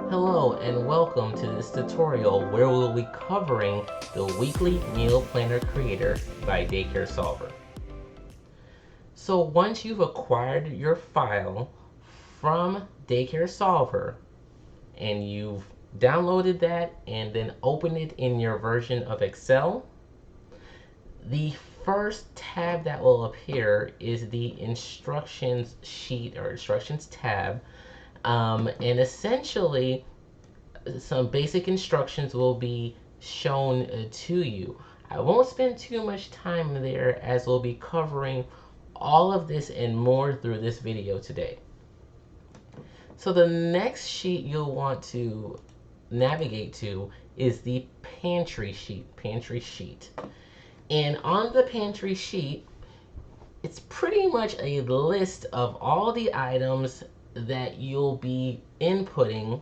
Hello and welcome to this tutorial where we'll be covering the Weekly Meal Planner Creator by Daycare Solver. So once you've acquired your file from Daycare Solver and you've downloaded that and then opened it in your version of Excel, the first tab that will appear is the instructions sheet or instructions tab. And essentially, some basic instructions will be shown to you. I won't spend too much time there as we'll be covering all of this and more through this video today. So the next sheet you'll want to navigate to is the pantry sheet. And on the pantry sheet, it's pretty much a list of all the items that you'll be inputting,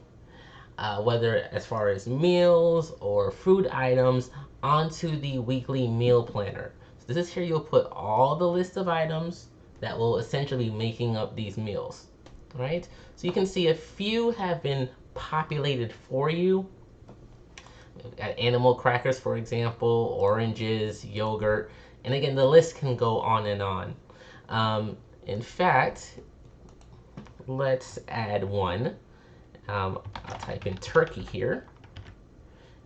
whether as far as meals or food items, onto the weekly meal planner. So this is here you'll put all the list of items that will essentially be making up these meals, right? So you can see a few have been populated for you. We've got animal crackers, for example, oranges, yogurt, and again, the list can go on and on. In fact, let's add one. I'll type in turkey here,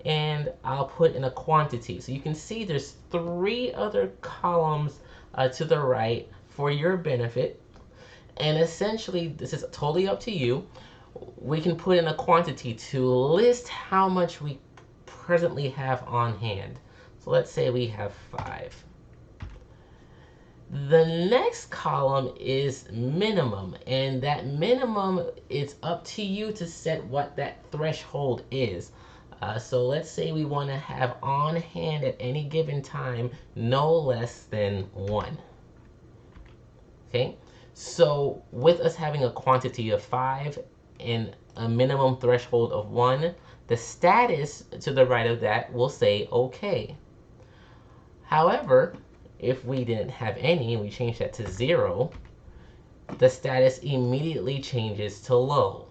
and I'll put in a quantity. So you can see there's 3 other columns to the right for your benefit. And essentially, this is totally up to you. We can put in a quantity to list how much we presently have on hand. So let's say we have 5. The next column is minimum, and that minimum, it's up to you to set what that threshold is. So let's say we want to have on hand at any given time no less than 1. Okay, so with us having a quantity of 5 and a minimum threshold of 1, the status to the right of that will say okay. However, if we didn't have any and we change that to 0, the status immediately changes to low.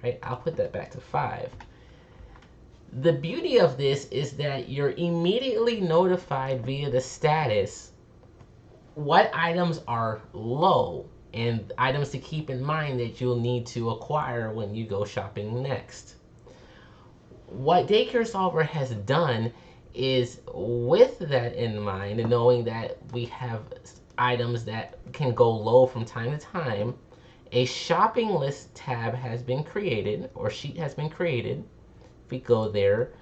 Right? I'll put that back to 5. The beauty of this is that you're immediately notified via the status what items are low and items to keep in mind that you'll need to acquire when you go shopping next. What Daycare Solver has done is, with that in mind, and knowing that we have items that can go low from time to time, a shopping list tab has been created, or sheet has been created. If we go there,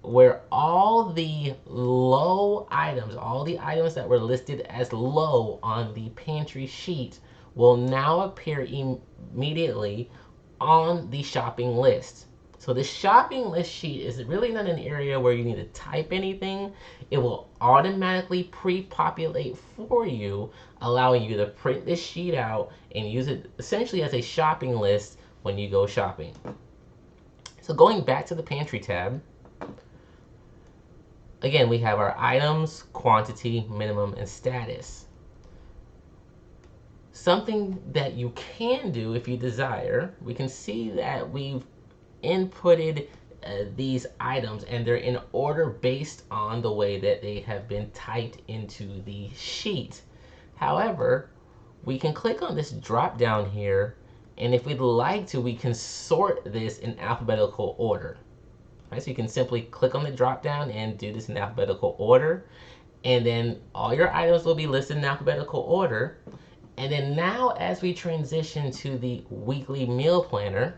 where all the low items, all the items that were listed as low on the pantry sheet, will now appear immediately on the shopping list. So the shopping list sheet is really not an area where you need to type anything. It will automatically pre-populate for you, allowing you to print this sheet out and use it essentially as a shopping list when you go shopping. So going back to the pantry tab, again, we have our items, quantity, minimum, and status. Something that you can do if you desire, we can see that we've inputted these items and they're in order based on the way that they have been typed into the sheet. However, we can click on this drop down here, and if we'd like to, we can sort this in alphabetical order. Right, so you can simply click on the drop down and do this in alphabetical order, and then all your items will be listed in alphabetical order. And then now, as we transition to the weekly meal planner,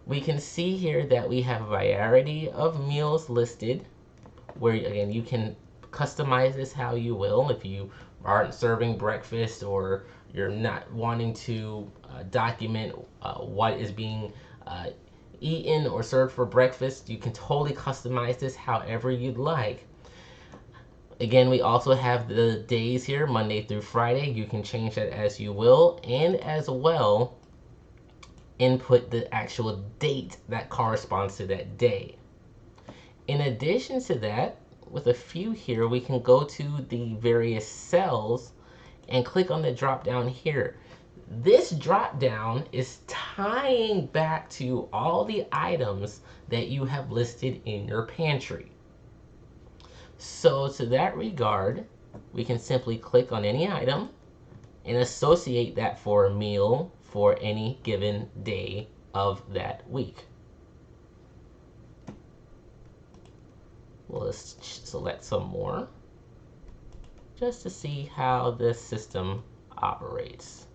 we can see here that we have a variety of meals listed, where again you can customize this how you will. If you aren't serving breakfast, or you're not wanting to document what is being eaten or served for breakfast, you can totally customize this however you'd like. Again, we also have the days here, Monday through Friday. You can change that as you will, and as well input the actual date that corresponds to that day. In addition to that, with a few here, we can go to the various cells and click on the drop down here. This drop down is tying back to all the items that you have listed in your pantry. So to that regard, we can simply click on any item and associate that for a meal for any given day of that week. We'll select some more just to see how this system operates.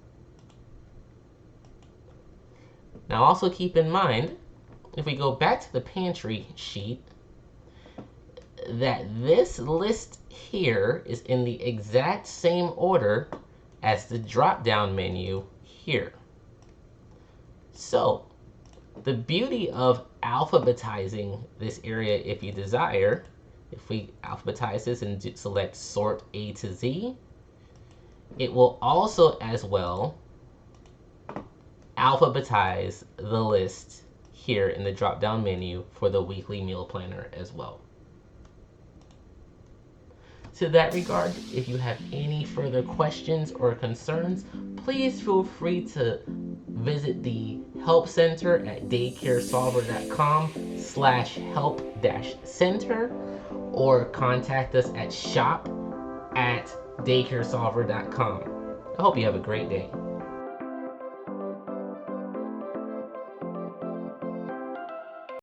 Now also keep in mind, if we go back to the pantry sheet, that this list here is in the exact same order as the drop-down menu here. So the beauty of alphabetizing this area, if you desire, if we alphabetize this and select sort A to Z, it will also as well alphabetize the list here in the drop-down menu for the weekly meal planner as well. To that regard, if you have any further questions or concerns, please feel free to visit the help center at daycaresolver.com/help-center or contact us at shop@daycaresolver.com. I hope you have a great day.